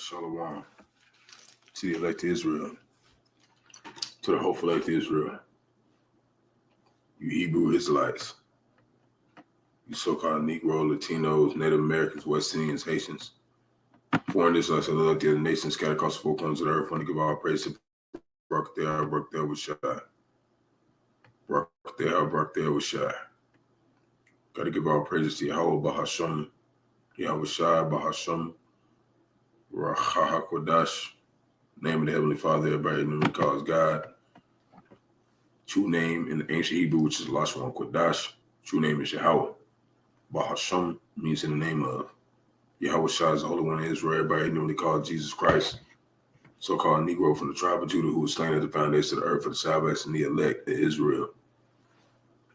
Shalom to the elect Israel, to the hopeful elect Israel, you Hebrew Israelites, you so-called Negro, Latinos, Native Americans, West Indians, Haitians, foreign Israelites, and other the other nations scattered across the four corners of the earth. Want to give all praise to Barak there was shy. Barak there was shy. Got to give all praises to Yahawah, Bahasham, Yahawashi, Bahasham, Rawchaa, Qadash, name of the Heavenly Father, everybody knows he calls God. True name in the ancient Hebrew, which is Lashwan Qadash. True name is Yahawah. Bahasham means in the name of. Yahawashi is the Holy One of Israel, everybody normally called Jesus Christ, so-called Negro from the tribe of Judah, who was slain at the foundation of the earth for the salvation of the elect of Israel.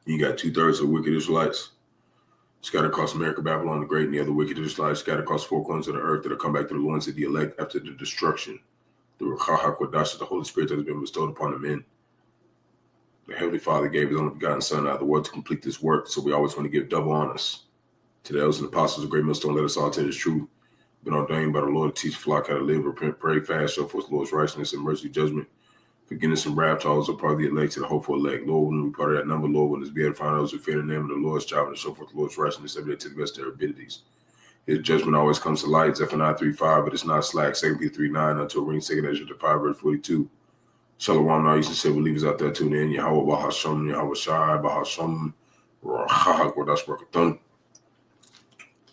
You got 2/3 of wicked Israelites scattered across America, Babylon the Great, and the other wicked Israelites scattered across four corners of the earth that will come back to the loins of the elect after the destruction. The Rawchaa Qadash is the Holy Spirit that has been bestowed upon the men. The Heavenly Father gave his only begotten Son out of the world to complete this work, so we always want to give double honors to the elders and apostles of great millstone. Let us all tell this truth. Been ordained by the Lord to teach the flock how to live, repent, pray, fast, show forth the Lord's righteousness and mercy, judgment, forgiveness and wrath to all those who are part of the elect, to the hopeful elect. Lord, when we part of that number, Lord, when it's be able to find those who fear the name of the Lord, striving to show forth the Lord's righteousness every day to the best of their abilities. His judgment always comes to light. Zephaniah 3:5, but it's not slack. 2 Peter 3:9, until ring 2 Ezra 5, verse 42. Shalom, I used to say believers out there tuning in. Yahawah, Bahasham, Yahawashi, Bahasham, Rawchaa, Qadash, Barak.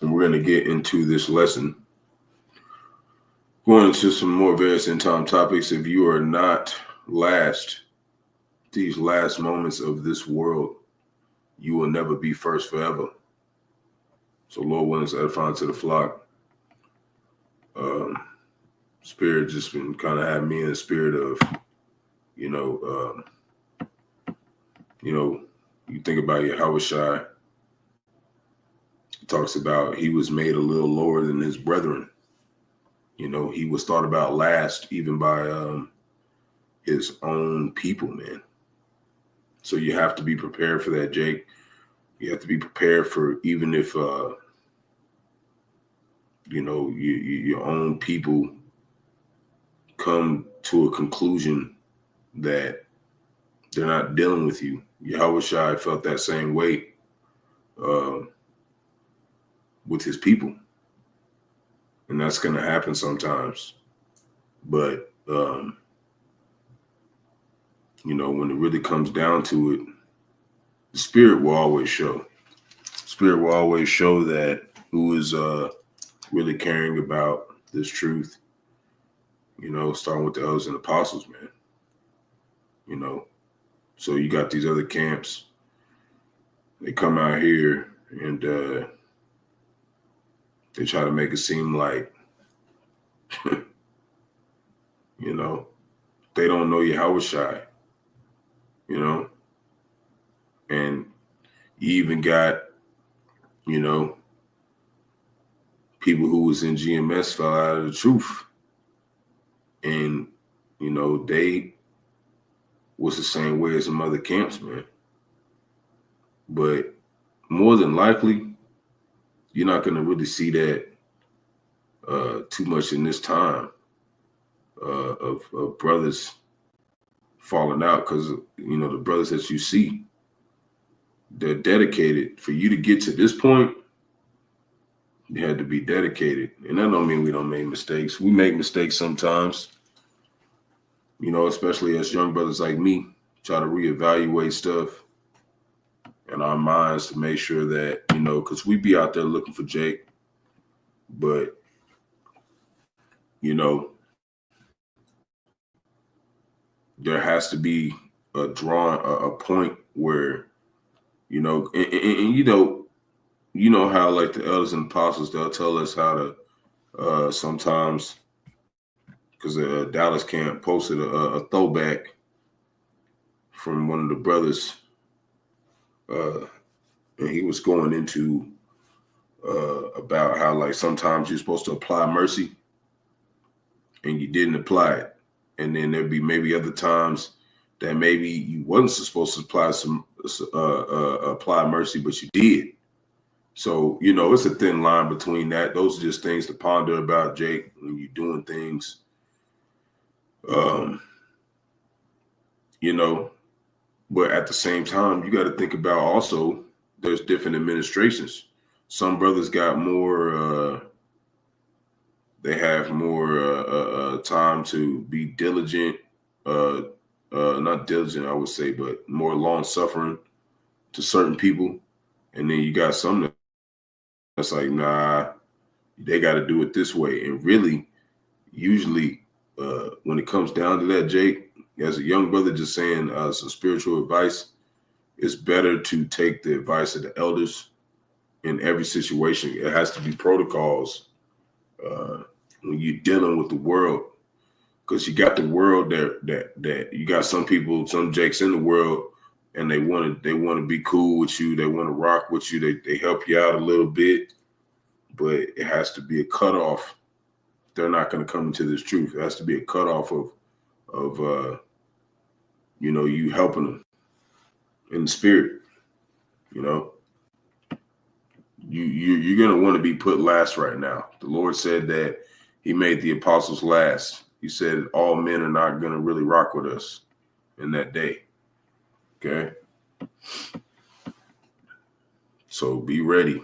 And we're going to get into this lesson. Going into some more various end-time topics. If you are not these last moments of this world, you will never be first forever. So Lord willing, to edify to the flock. Spirit just been kind of having me in the spirit of, you think about Yahawashi. It talks about he was made a little lower than his brethren. He was thought about last even by his own people, man. So you have to be prepared for that, Jake. You have to be prepared for even if, your own people come to a conclusion that they're not dealing with you. Yahawashi felt that same way with his people. And that's going to happen sometimes. But, when it really comes down to it, the Spirit will always show. Spirit will always show that who is really caring about this truth, starting with the elders and apostles, man. So you got these other camps. They come out here and they try to make it seem like, they don't know Yahawashi, and you even got, people who was in GMS fell out of the truth. And, they was the same way as some other camps, man. But more than likely, you're not going to really see that too much in this time of brothers falling out, because, the brothers that you see, they're dedicated. For you to get to this point, you had to be dedicated. And that don't mean we don't make mistakes. We make mistakes sometimes, especially as young brothers like me, try to reevaluate stuff in our minds to make sure that, because we be out there looking for Jake, but, there has to be a point where, and how like the elders and apostles, they'll tell us how to sometimes, because Dallas Camp posted a throwback from one of the brothers, and he was going into about how like sometimes you're supposed to apply mercy and you didn't apply it. And then there'd be maybe other times that maybe you wasn't supposed to apply mercy, but you did. So, you know, it's a thin line between that. Those are just things to ponder about, Jake, when you're doing things. You know, but at the same time, you got to think about also there's different administrations. Some brothers got more, they have more time to be diligent, not diligent, I would say, but more long suffering to certain people. And then you got some that's like, nah, they got to do it this way. And really, usually, when it comes down to that, Jake, as a young brother, just saying some spiritual advice, it's better to take the advice of the elders in every situation. It has to be protocols when you're dealing with the world, because you got the world that you got some people, some Jakes in the world, and they want to be cool with you. They want to rock with you. They help you out a little bit, but it has to be a cutoff. They're not going to come into this truth. It has to be a cutoff of you know, you helping them in the spirit. You know, you're going to want to be put last right now. The Lord said that He made the apostles last. He said all men are not going to really rock with us in that day. Okay. So be ready.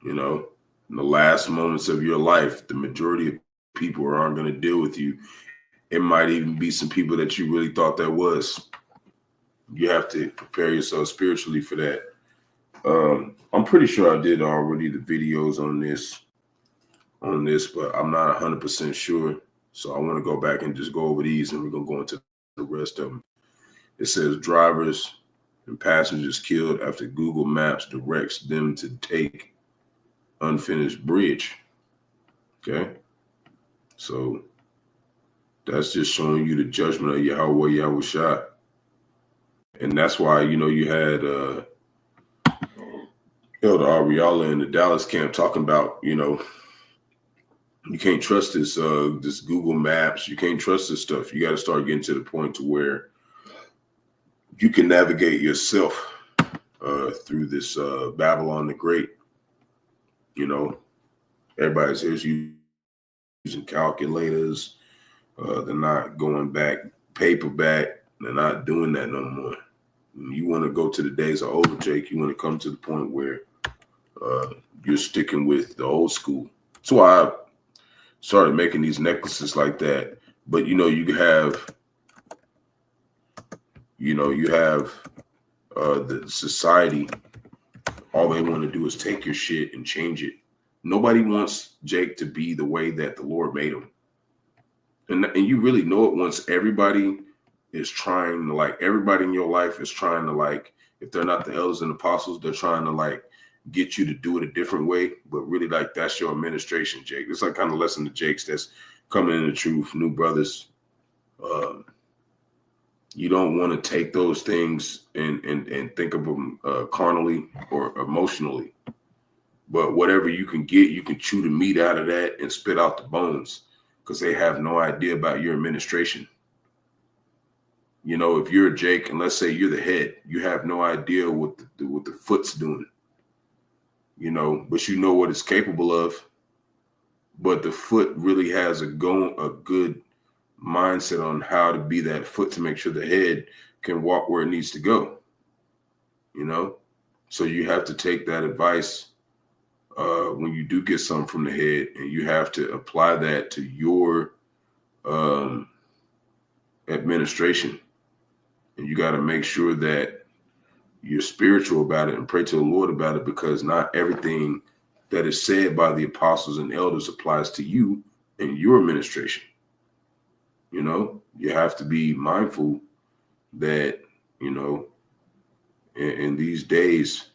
You know, in the last moments of your life, the majority of people aren't going to deal with you. It might even be some people that you really thought that was. You have to prepare yourself spiritually for that. I'm pretty sure I did already the videos on this, but I'm not 100% sure. So I want to go back and just go over these, and we're going to go into the rest of them. It says drivers and passengers killed after Google Maps directs them to take unfinished bridge. Okay. So that's just showing you the judgment of Yahawah, Yahawashi. And that's why, you know, you had Elder Ariala in the Dallas camp talking about, you know, you can't trust this Google Maps. You can't trust this stuff. You got to start getting to the point to where you can navigate yourself through this Babylon the Great. You know, everybody's here using calculators. They're not going back paperback. They're not doing that no more. You want to go to the days of old, Jake. You want to come to the point where you're sticking with the old school. That's why I started making these necklaces like that. But you know, you have the society. All they want to do is take your shit and change it. Nobody wants Jake to be the way that the Lord made him. And you really know it once everybody is trying to, like, everybody in your life is trying to, like, if they're not the elders and apostles, they're trying to, like, get you to do it a different way. But really, like, that's your administration, Jake. It's like kind of lesson to Jakes that's coming in the truth, new brothers. You don't want to take those things and think of them carnally or emotionally. But whatever you can get, you can chew the meat out of that and spit out the bones, because they have no idea about your administration. You know, if you're a Jake and let's say you're the head, you have no idea what the foot's doing. You know, but you know what it's capable of. But the foot really has a good mindset on how to be that foot to make sure the head can walk where it needs to go. You know, so you have to take that advice when you do get something from the head, and you have to apply that to your administration. And you got to make sure that you're spiritual about it and pray to the Lord about it, because not everything that is said by the apostles and elders applies to you and your administration. You know, you have to be mindful that, you know, in these days,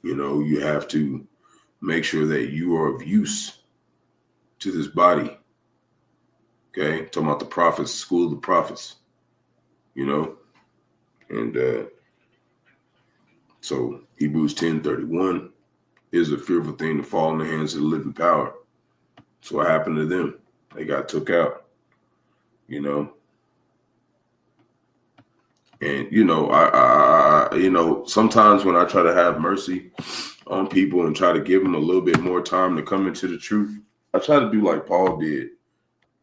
you know, you have to make sure that you are of use to this body. Okay. Talking about the prophets, school of the prophets, you know, and so Hebrews 10:31 is a fearful thing to fall in the hands of the living power. So what happened to them? They got took out, you know. And, sometimes when I try to have mercy on people and try to give them a little bit more time to come into the truth, I try to do like Paul did.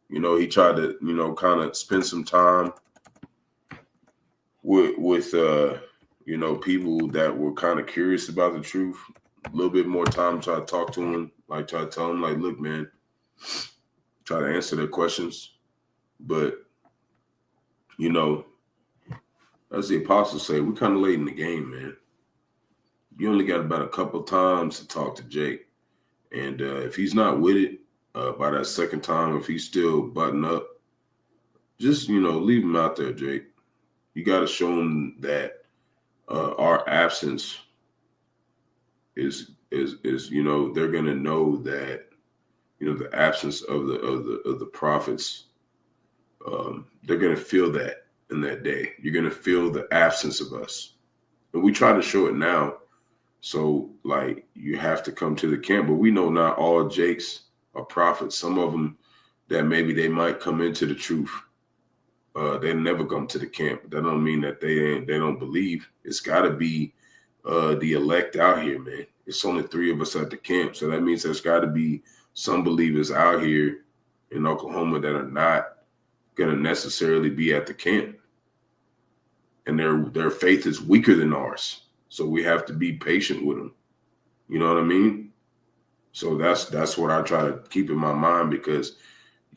He tried to, kind of spend some time with people that were kind of curious about the truth. A little bit more time, try to talk to them, like try to tell them, like, look, man, try to answer their questions. But, as the apostles say, we're kind of late in the game, man. You only got about a couple times to talk to Jake. And if he's not with it by that second time, if he's still buttoned up, just, leave him out there, Jake. You got to show him that our absence is they're going to know that, the absence of the prophets, they're going to feel that in that day. You're going to feel the absence of us. And we try to show it now. So, like, you have to come to the camp. But we know not all Jakes are prophets. Some of them that maybe they might come into the truth. They never come to the camp. That don't mean that they don't believe. It's got to be the elect out here, man. It's only 3 of us at the camp. So that means there's got to be some believers out here in Oklahoma that are not going to necessarily be at the camp. And their faith is weaker than ours. So we have to be patient with them. You know what I mean? So that's what I try to keep in my mind because,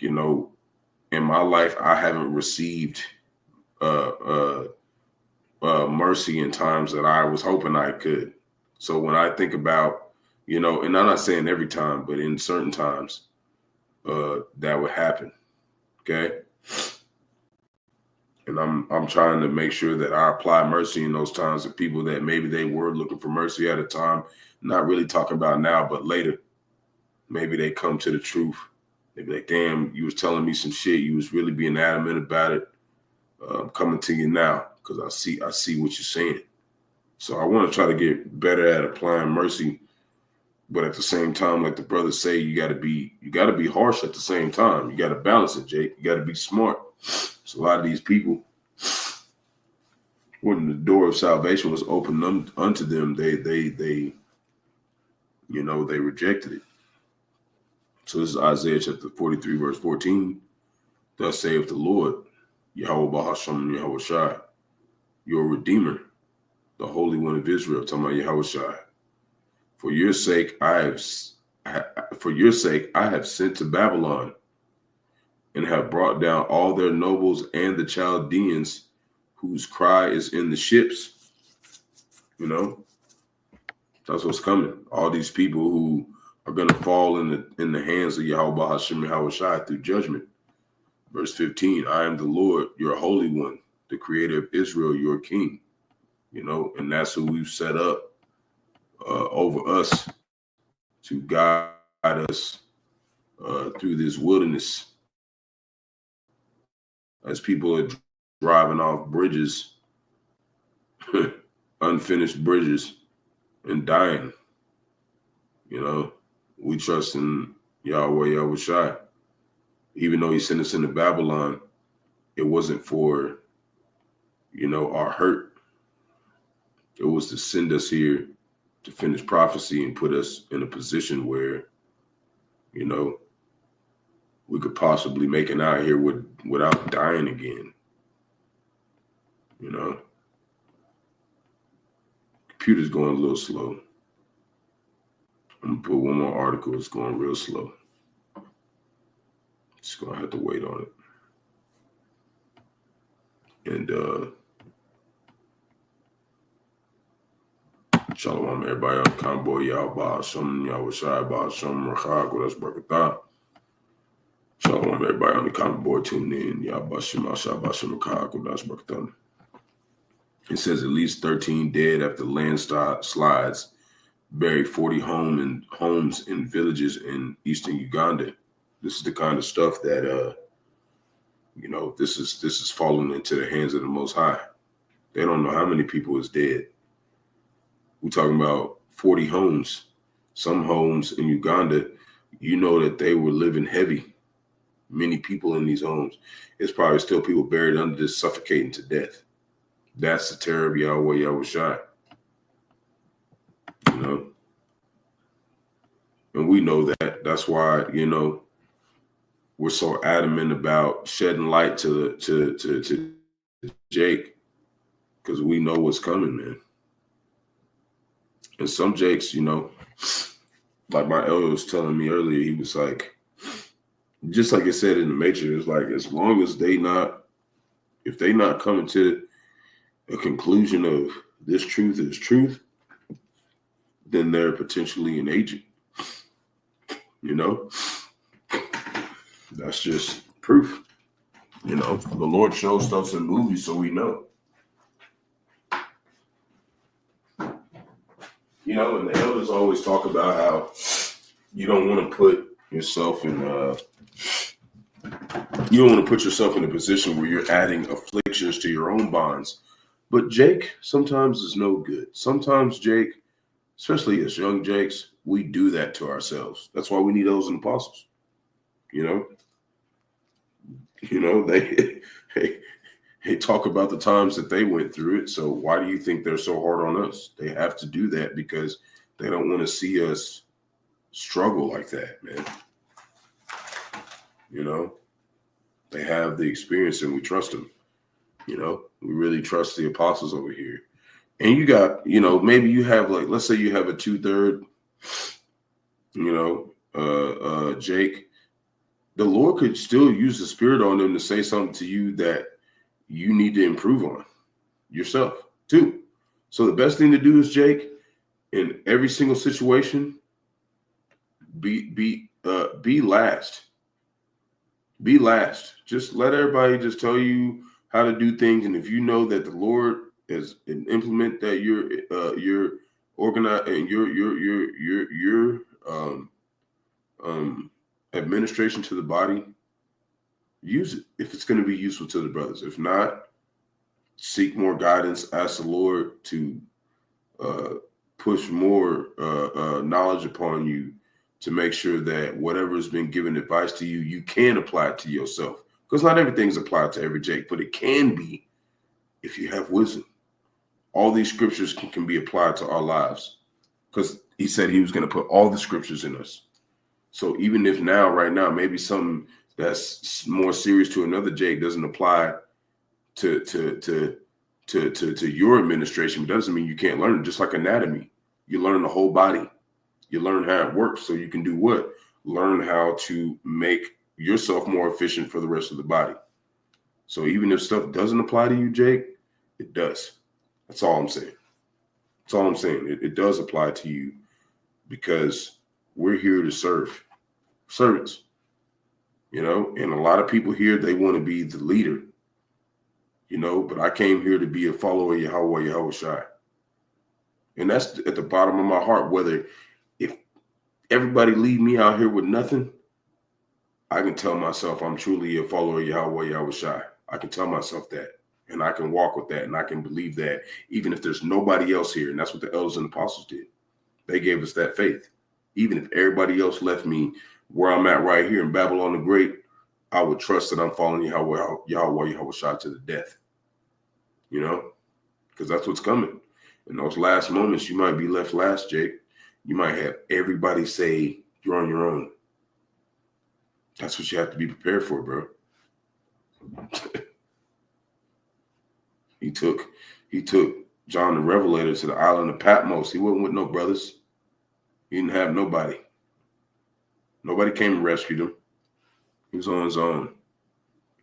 in my life, I haven't received mercy in times that I was hoping I could. So when I think about, and I'm not saying every time, but in certain times, that would happen. Okay. And I'm trying to make sure that I apply mercy in those times to people that maybe they were looking for mercy at a time, not really talking about now, but later. Maybe they come to the truth. They be like, damn, you was telling me some shit. You was really being adamant about it. I'm coming to you now because I see what you're saying. So I want to try to get better at applying mercy. But at the same time, like the brothers say, you got to be harsh at the same time. You got to balance it, Jake. You got to be smart. So a lot of these people, when the door of salvation was opened unto them, they rejected it. So this is Isaiah chapter 43, verse 14. Thus saith the Lord, Yahawah, Bahasham, Yahawashi, your Redeemer, the Holy One of Israel, talking about Yahawashi. For your sake I have sent to Babylon and have brought down all their nobles and the Chaldeans whose cry is in the ships. That's what's coming. All these people who are going to fall in the hands of Yahawah, Bahasham, Yahawashi through judgment. Verse 15, I am the Lord, your Holy One, the Creator of Israel, your King. And that's who we've set up over us to guide us through this wilderness. As people are driving off bridges, unfinished bridges, and dying. We trust in Yahweh, Yahawashi. Even though he sent us into Babylon, it wasn't for, our hurt. It was to send us here to finish prophecy and put us in a position where, we could possibly make it out here without dying again. Computer's going a little slow. I'm going to put one more article. It's going real slow. Just going to have to wait on it. And Shalom, everybody. I'm Convoy. Y'all, Bahasham, Yahawashi, Bahasham, Rawchaa, Qadash, Barak. Shalom, everybody on the Convoy. Tune in. Y'all, Bahasham, Bahasham, Rawchaa, Qadash, Barak. It says at least 13 dead after landslides buried 40 homes in villages in eastern Uganda. This is the kind of stuff that, this is falling into the hands of the Most High. They don't know how many people is dead. We're talking about 40 homes. Some homes in Uganda, that they were living heavy. Many people in these homes. It's probably still people buried under this, suffocating to death. That's the terror of Yahweh, Yahawashi. You know? And we know that. That's why, you know, we're so adamant about shedding light to Jake, because we know what's coming, man. And some Jakes, you know, like my elder was telling me earlier, he was like, just like it said in the Matrix, like as long as if they not coming to a conclusion of this truth is truth, then they're potentially an agent. You know, that's just proof. You know, the Lord shows stuff in movies, so we know. You know, and the elders always talk about how you don't want to put yourself in a position where you're adding afflictions to your own bonds. But Jake sometimes is no good. Sometimes Jake, especially as young Jakes, we do that to ourselves. That's why we need those and apostles. You know, they talk about the times that they went through it. So why do you think they're so hard on us? They have to do that because they don't want to see us struggle like that, man. You know, they have the experience and we trust them. You know, we really trust the apostles over here. And you got, you know, maybe you have like, let's say you have a 2/3, you know, Jake. The Lord could still use the Spirit on them to say something to you that you need to improve on yourself too. So the best thing to do is, Jake, in every single situation, be last. Be last. Just let everybody just tell you how to do things, and if you know that the Lord is and implement that your organize and your administration to the body, use it if it's going to be useful to the brothers. If not, seek more guidance. Ask the Lord to push more knowledge upon you to make sure that whatever has been given advice to you, you can apply it to yourself. Because not everything's applied to every Jake, but it can be if you have wisdom. All these scriptures can be applied to our lives because he said he was going to put all the scriptures in us. So even if right now, maybe something that's more serious to another Jake doesn't apply to your administration, but doesn't mean you can't learn it. Just like anatomy, you learn the whole body. You learn how it works so you can do what? Learn how to make yourself more efficient for the rest of the body. So even if stuff doesn't apply to you, Jake, it does. That's all I'm saying. That's all I'm saying. It does apply to you because we're here to serve. Servants. You know, and a lot of people here, they want to be the leader. You know, but I came here to be a follower of Yahawah, Yahawashi. And that's at the bottom of my heart. Whether if everybody leave me out here with nothing, I can tell myself I'm truly a follower of Yahawah, Yahawashi. I can tell myself that. And I can walk with that. And I can believe that even if there's nobody else here. And that's what the elders and apostles did. They gave us that faith. Even if everybody else left me where I'm at right here in Babylon the Great, I would trust that I'm following Yahawah, Yahawashi to the death. You know, because that's what's coming. In those last moments, you might be left last, Jake. You might have everybody say you're on your own. That's what you have to be prepared for, bro. He took John the Revelator to the island of Patmos. He wasn't with no brothers. He didn't have nobody. Nobody came and rescued him. He was on his own.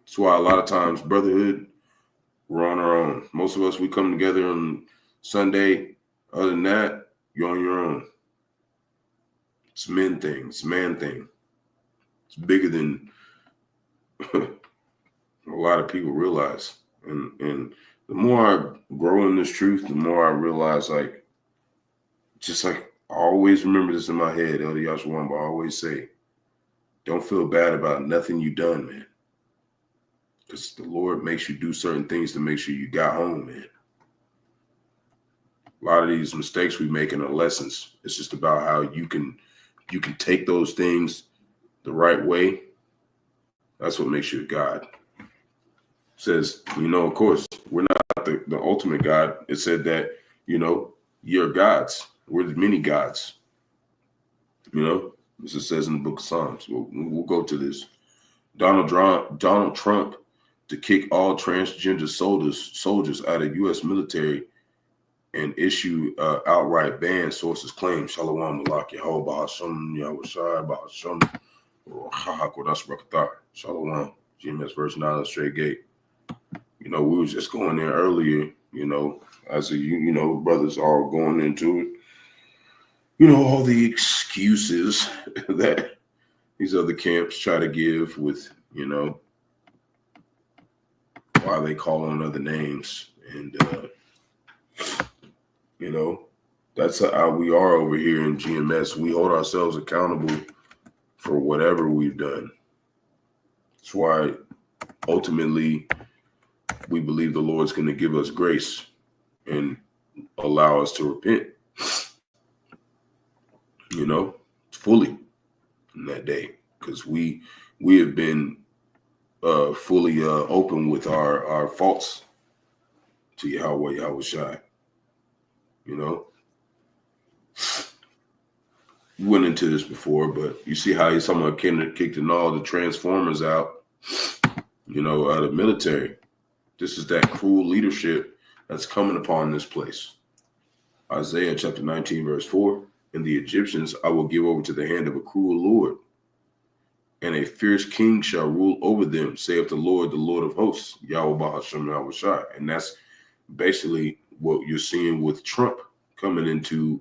That's why a lot of times brotherhood, we're on our own. Most of us, we come together on Sunday. Other than that, you're on your own. It's a men thing. It's a man thing. It's bigger than a lot of people realize. And the more I grow in this truth, the more I realize, like, just like I always remember this in my head, Elder Yahawah, I always say, don't feel bad about nothing you done, man. Because the Lord makes you do certain things to make sure you got home, man. A lot of these mistakes we make are lessons. It's just about how you can take those things the right way. That's what makes you a God. says, of course, we're not the ultimate God. It said that, you're gods. We're the many gods. This it says in the book of Psalms. We'll go to this. Donald Trump to kick all transgender soldiers out of U.S. military and issue outright ban, sources claim. Shalom, Malak, Yahawah, Bahasham, Yahawashi, Bahasham, Qadash, Rawchaa. Shalom, GMS verse 9, straight gate. We were just going there earlier, as brothers are going into it. All the excuses that these other camps try to give with, why they call on other names. And, that's how we are over here in GMS. We hold ourselves accountable for whatever we've done. That's why ultimately we believe the Lord's going to give us grace and allow us to repent, fully in that day, because we have been fully open with our faults to Yahawah, Yahawashi. We went into this before, but you see how someone kicked all the Transformers out, out of military. This is that cruel leadership that's coming upon this place. Isaiah chapter 19, verse 4, and the Egyptians I will give over to the hand of a cruel Lord, and a fierce king shall rule over them, saith the Lord of hosts, Yahweh Bahasham, Yahawashi. And that's basically what you're seeing with Trump coming into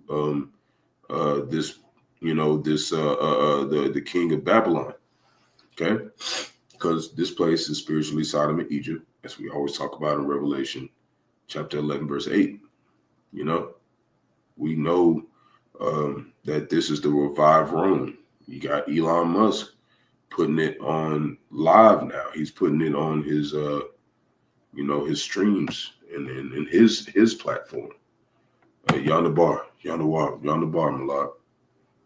this, the king of Babylon. Okay, because this place is spiritually Sodom and Egypt, as we always talk about in Revelation chapter 11, verse 8. We know that this is the revived Rome. You got Elon Musk putting it on live now. He's putting it on his, his streams and his platform. Yonder bar, Malak.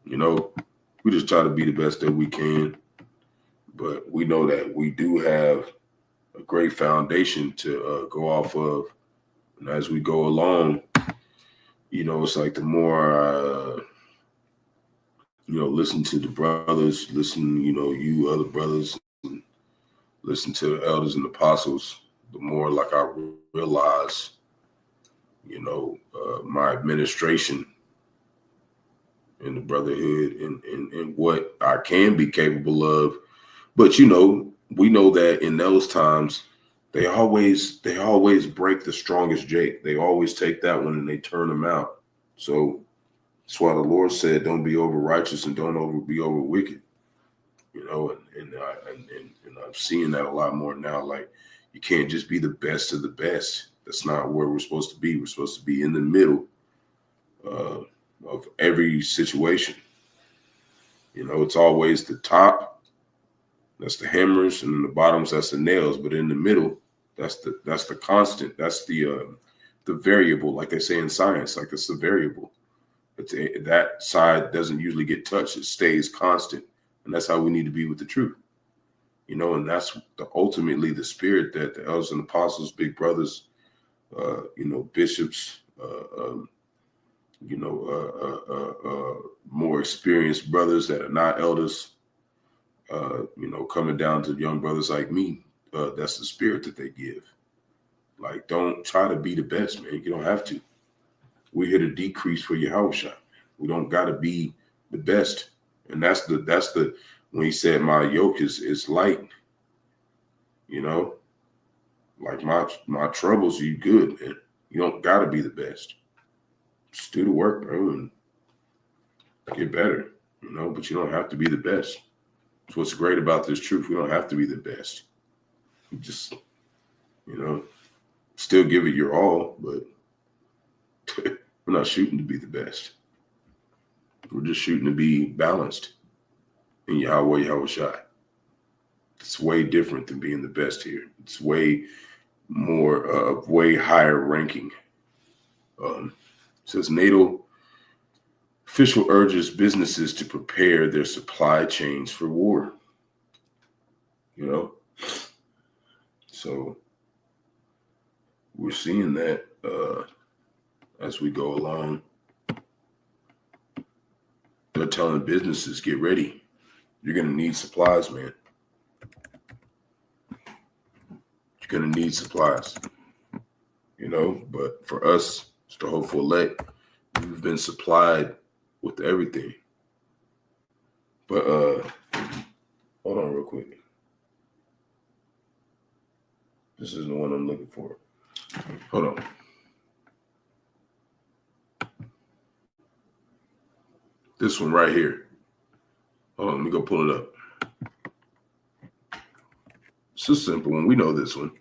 We just try to be the best that we can, but we know that we do have a great foundation to go off of. And as we go along, it's like the more, listen to the brothers, listen, you other brothers, and listen to the elders and apostles, the more like I realize, my administration in the brotherhood and what I can be capable of. But, we know that in those times, they always break the strongest Jake. They always take that one and they turn them out. So that's why the Lord said, don't be over righteous and don't be over wicked. And I'm seeing that a lot more now. Like, you can't just be the best of the best. That's not where we're supposed to be. We're supposed to be in the middle of every situation. It's always the top, that's the hammers, and in the bottoms, that's the nails. But in the middle, that's the constant. That's the variable, like they say in science. Like, it's the variable. That side doesn't usually get touched. It stays constant, and that's how we need to be with the truth. And that's ultimately the spirit that the elders and apostles, big brothers, bishops, more experienced brothers that are not elders, coming down to young brothers like me. That's the spirit that they give. Like, don't try to be the best, man. You don't have to. We're here to decrease for Yahawashi. We don't got to be the best. And that's the when he said my yoke is light, like my troubles, you good, man. You don't got to be the best. Just do the work, bro, and get better, but you don't have to be the best. That's what's great about this truth. We don't have to be the best. You just, still give it your all, but we're not shooting to be the best. We're just shooting to be balanced in Yahawah, Yahawashi. It's way different than being the best here. It's way more, way higher ranking. It says NATO official urges businesses to prepare their supply chains for war. So we're seeing that as we go along. They're telling businesses, get ready. You're going to need supplies, man. You're going to need supplies. You know, but for us, it's the hopeful elect. We've been supplied with everything. But hold on real quick. This isn't the one I'm looking for. Hold on. This one right here. Hold on, let me go pull it up. It's a simple one. We know this one.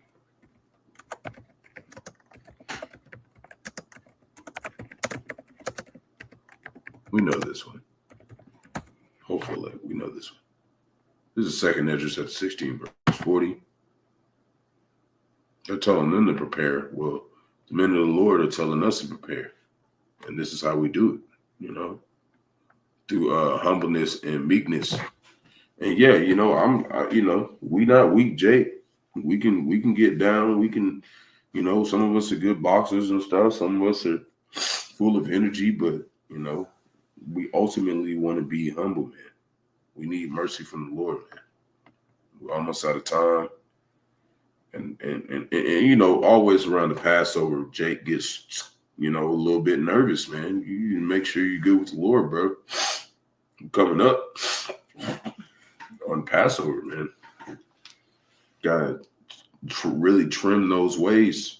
We know this one. Hopefully, we know this one. This is 2nd Esdras chapter 16, verse 40. They're telling them to prepare. Well, the men of the Lord are telling us to prepare. And this is how we do it, you know, through humbleness and meekness. And yeah, you know, we not weak, Jake. We can get down. We can, you know, some of us are good boxers and stuff. Some of us are full of energy, but, you know, we ultimately want to be humble, man. We need mercy from the Lord, man. We're almost out of time. And you know, always around the Passover, Jake gets, you know, a little bit nervous, man. You make sure you're good with the Lord, bro. Coming up on Passover, man. Gotta really trim those ways,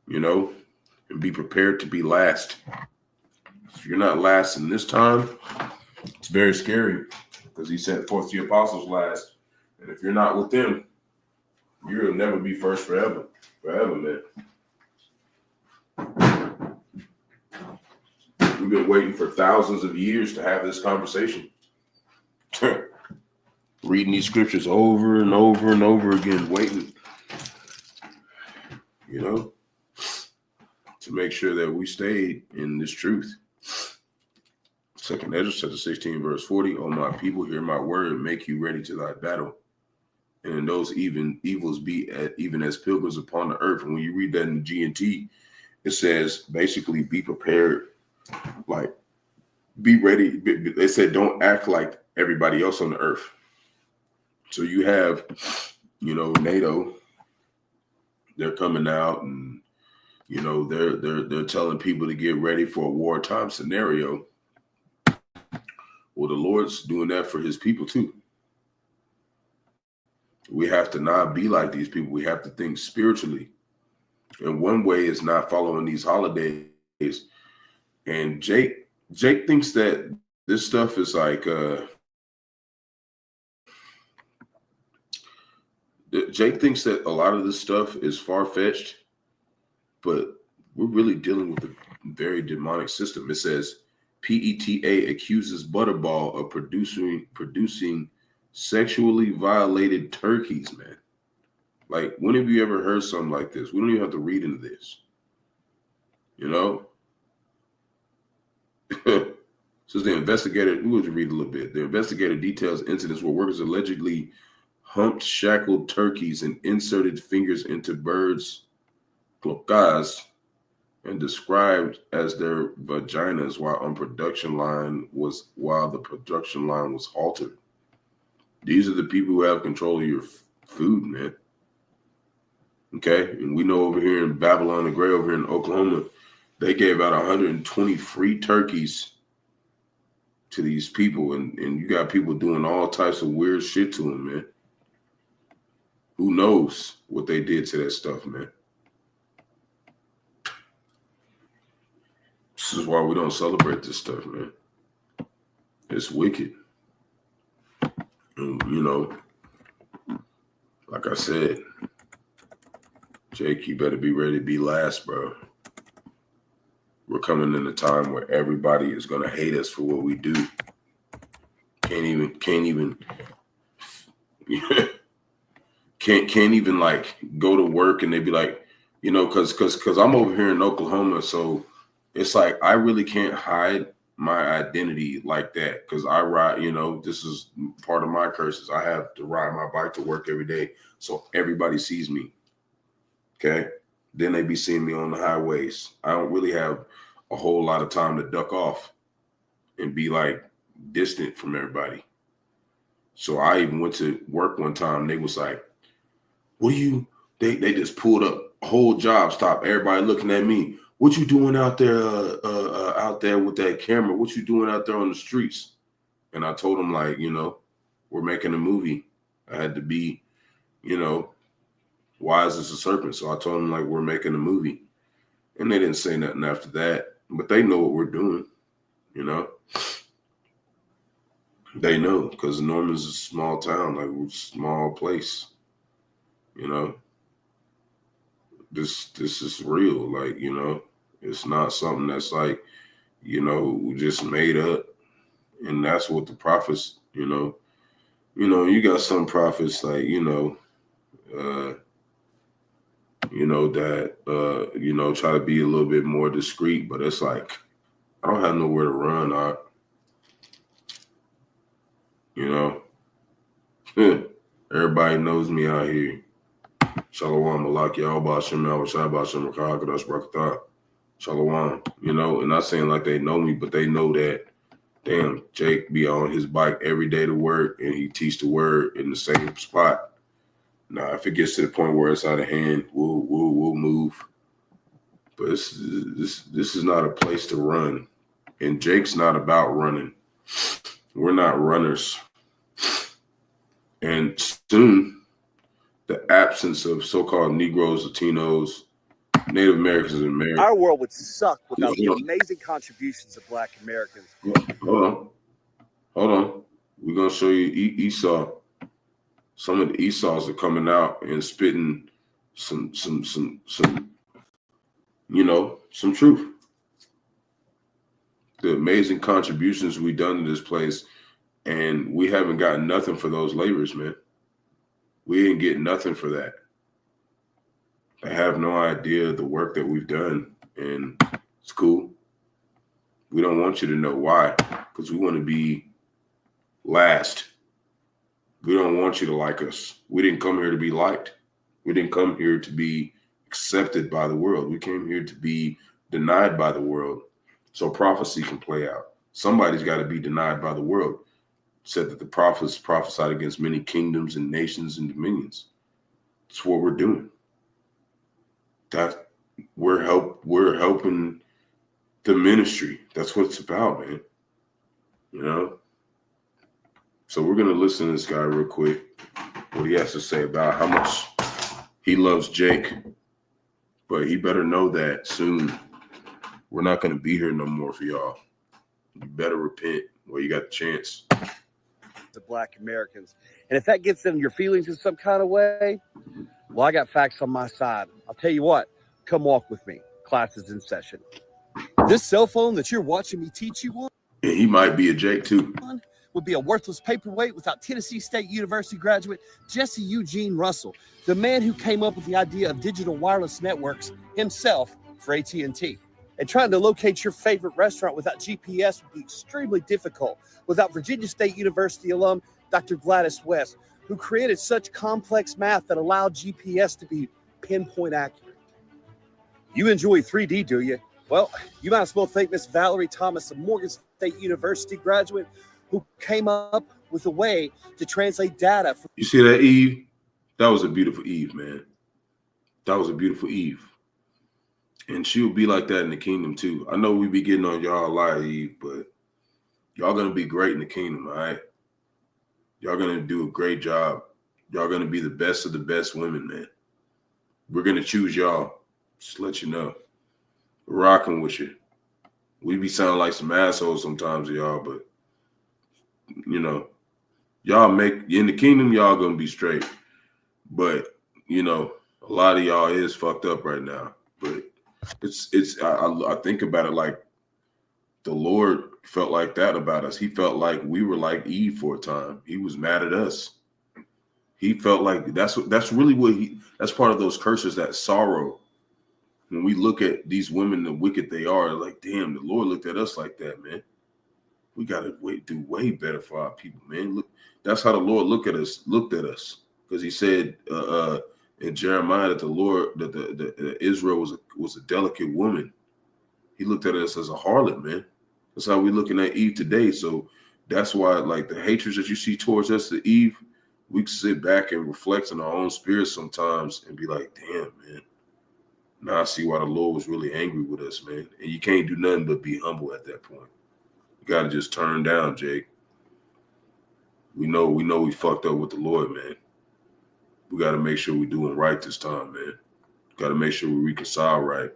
you know, and be prepared to be last. If you're not last in this time, it's very scary because he sent forth the apostles last. And if you're not with them, you'll never be first forever. Forever, man. We've been waiting for thousands of years to have this conversation. Reading these scriptures over and over and over again, waiting, you know, to make sure that we stayed in this truth. 2nd Esdras chapter 16, verse 40. O my people, hear my word, make you ready to thy battle. And in those evils be even as pilgrims upon the earth. And when you read that in the G&T, it says basically be prepared, like be ready. They said don't act like everybody else on the earth. So you have, you know, NATO, they're coming out and, you know, they're telling people to get ready for a wartime scenario. Well, the Lord's doing that for his people too. We have to not be like these people. We have to think spiritually. And one way is not following these holidays. And Jake thinks that this stuff is like, Jake thinks that a lot of this stuff is far-fetched, but we're really dealing with a very demonic system. It says PETA accuses Butterball of producing sexually violated turkeys, man. Like, when have you ever heard something like this? We don't even have to read into this. You know? So the investigator, we would read a little bit. The investigator details incidents where workers allegedly humped shackled turkeys and inserted fingers into birds' cloacas and described as their vaginas while the production line was halted. These are the people who have control of your food, man. Okay, and we know over here in Babylon the Great, over here in Oklahoma, they gave out 120 free turkeys to these people, and you got people doing all types of weird shit to them, man. Who knows what they did to that stuff, man? This is why we don't celebrate this stuff, man. It's wicked. And, you know, like I said, Jake, you better be ready to be last, bro. We're coming in a time where everybody is going to hate us for what we do. Can't even like go to work and they be like, you know, cause I'm over here in Oklahoma, so it's like I really can't hide my identity like that because I ride, you know, this is part of my curses. I have to ride my bike to work every day, so everybody sees me. Okay. Then they be seeing me on the highways. I don't really have a whole lot of time to duck off and be like distant from everybody. So I even went to work one time. They was like, what do you, they just pulled up a whole job stop. Everybody looking at me. What you doing out there with that camera? What you doing out there on the streets? And I told them, like, we're making a movie. I had to be, wise as a serpent. So I told them, like, we're making a movie. And they didn't say nothing after that. But they know what we're doing, They know, because Norman's a small town, like, we're a small place. This is real, like, it's not something that's like, just made up. And that's what the prophets, you got some prophets like, that try to be a little bit more discreet, but it's like, I don't have nowhere to run. Everybody knows me out here. Shalom, Malak, Bahasham, Bahasham, Qadash, Barak, Shalom. And not saying like they know me, but they know that, damn, Jake be on his bike every day to work, and he teach the word in the same spot. Now, if it gets to the point where it's out of hand, we'll move. But this is not a place to run, and Jake's not about running. We're not runners. And soon, the absence of so-called Negroes, Latinos, Native Americans, and Americans. Our world would suck without the amazing contributions of Black Americans. Hold on. We're gonna show you Esau. Some of the Esau's are coming out and spitting some truth. The amazing contributions we done to this place, and we haven't gotten nothing for those labors, man. We didn't get nothing for that. I have no idea the work that we've done, and it's cool. We don't want you to know why, because we want to be last. We don't want you to like us. We didn't come here to be liked. We didn't come here to be accepted by the world. We came here to be denied by the world so prophecy can play out. Somebody's got to be denied by the world. It said that the prophets prophesied against many kingdoms and nations and dominions. That's what we're doing. That we're helping the ministry. That's what it's about, man. So we're gonna listen to this guy real quick, what he has to say about how much he loves Jake. But he better know that soon we're not gonna be here no more for y'all. You better repent while you got the chance. The Black Americans. And if that gets in your feelings in some kind of way, well, I got facts on my side. I'll tell you what, come walk with me. Class is in session. This cell phone that you're watching me teach you on, and he might be a Jake too, would be a worthless paperweight without Tennessee State University graduate Jesse Eugene Russell, the man who came up with the idea of digital wireless networks himself for AT&T. And trying to locate your favorite restaurant without GPS would be extremely difficult without Virginia State University alum Dr. Gladys West, who created such complex math that allowed GPS to be pinpoint accurate. You enjoy 3D, do you? Well, you might as well thank Miss Valerie Thomas, a Morgan State University graduate who came up with a way to translate data. You see that, Eve? That was a beautiful Eve, man. That was a beautiful Eve. And she'll be like that in the kingdom, too. I know we be getting on y'all a lot, Eve, but y'all going to be great in the kingdom, all right? Y'all going to do a great job. Y'all going to be the best of the best women, man. We're going to choose y'all. Just to let you know. We're rocking with you. We be sounding like some assholes sometimes, y'all, but, y'all in the kingdom, y'all going to be straight. But, a lot of y'all is fucked up right now. But I think about it like the Lord felt like that about us. He felt like we were like Eve for a time. He was mad at us. He felt like that's really that's part of those curses, that sorrow. When we look at these women, the wicked they are, like, damn, the Lord looked at us like that, man. We got to do way better for our people, man. Look, that's how the Lord looked at us, because he said, in Jeremiah that the Lord, that Israel was a delicate woman. He looked at us as a harlot, man. That's how we're looking at Eve today. So that's why, like, the hatred that you see towards us, the Eve, we can sit back and reflect on our own spirits sometimes and be like, damn, man. Now I see why the Lord was really angry with us, man. And you can't do nothing but be humble at that point. You got to just turn down, Jake. We know we fucked up with the Lord, man. We got to make sure we're doing right this time, man. Got to make sure we reconcile right.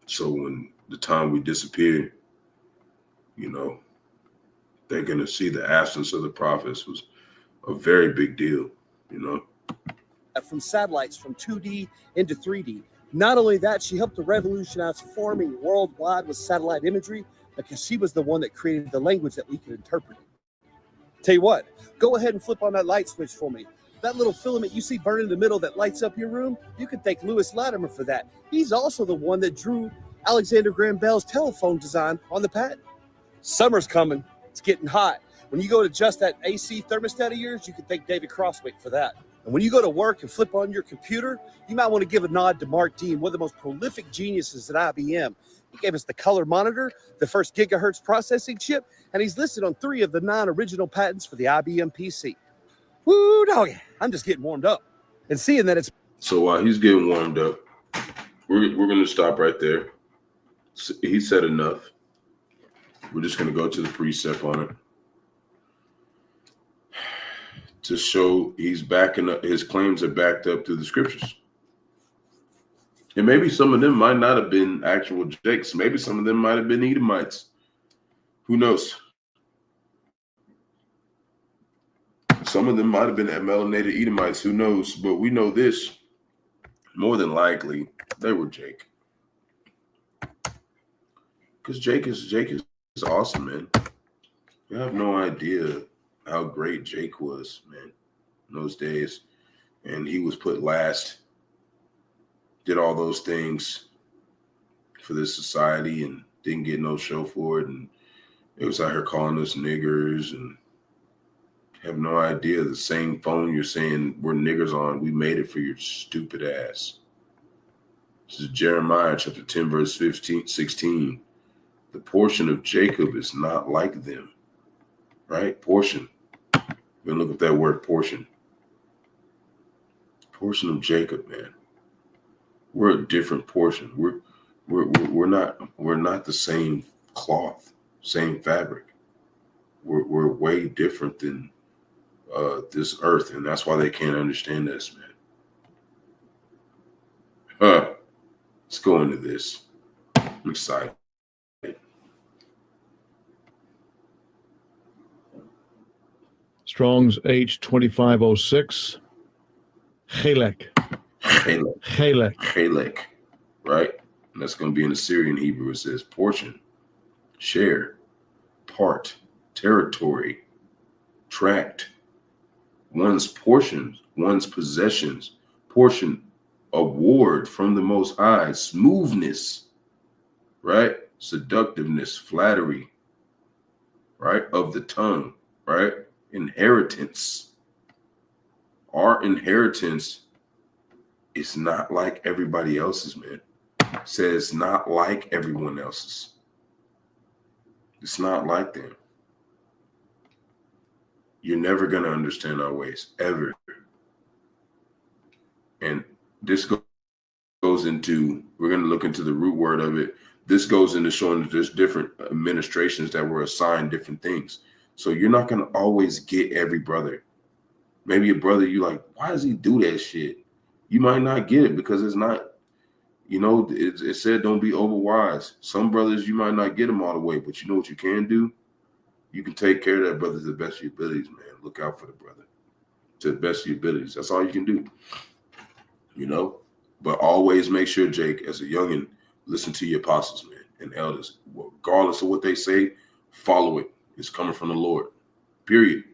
So when the time we disappear, you know, they're going to see the absence of the prophets was a very big deal, you know. From satellites from 2D into 3D. Not only that, she helped to revolutionize farming worldwide with satellite imagery because she was the one that created the language that we could interpret. Tell you what, go ahead and flip on that light switch for me. That little filament you see burning in the middle that lights up your room, you can thank Lewis Latimer for that. He's also the one that drew Alexander Graham Bell's telephone design on the patent. Summer's coming. It's getting hot. When you go to adjust that AC thermostat of yours, you can thank David Crosswick for that. And when you go to work and flip on your computer, you might want to give a nod to Mark Dean, one of the most prolific geniuses at IBM. He gave us the color monitor, the first gigahertz processing chip, and he's listed on 3 of the 9 original patents for the IBM PC. Woo, doggy. I'm just getting warmed up. And seeing that it's... So while he's getting warmed up, we're going to stop right there. He said enough. We're just going to go to the precept on it. To show he's backing up, his claims are backed up through the scriptures. And maybe some of them might not have been actual Jakes. Maybe some of them might have been Edomites. Who knows? Some of them might have been melanated Edomites. Who knows? But we know this. More than likely, they were Jake. Because Jake is awesome, man. You have no idea how great Jake was, man, in those days. And he was put last, did all those things for this society and didn't get no show for it. And it was out here calling us niggers and have no idea the same phone you're saying we're niggers on, we made it for your stupid ass. This is Jeremiah chapter 10, verse 16. The portion of Jacob is not like them, right? Portion. We're going to look at that word portion. Portion of Jacob, man. We're a different portion. We're not the same cloth, same fabric. We're way different than this earth, and that's why they can't understand us, man. Let's go into this. I'm excited. Strong's H2506. Chelek. Chelek, right? And that's going to be in the Syrian Hebrew. It says portion, share, part, territory, tract, one's portions, one's possessions, portion, award from the Most High, smoothness, right? Seductiveness, flattery, right? Of the tongue, right? Inheritance. Our inheritance is not like everybody else's, man. It says not like everyone else's. It's not like them. You're never going to understand our ways, ever. And this goes into, we're going to look into the root word of it. This goes into showing that there's different administrations that were assigned different things. So you're not going to always get every brother. Maybe a brother, you like, why does he do that shit? You might not get it because it's not, you know, it said don't be overwise. Some brothers, you might not get them all the way, but you know what you can do? You can take care of that brother to the best of your abilities, man. Look out for the brother to the best of your abilities. That's all you can do, you know? But always make sure, Jake, as a youngin', listen to your apostles, man, and elders. Regardless of what they say, follow it. It's coming from the Lord, period.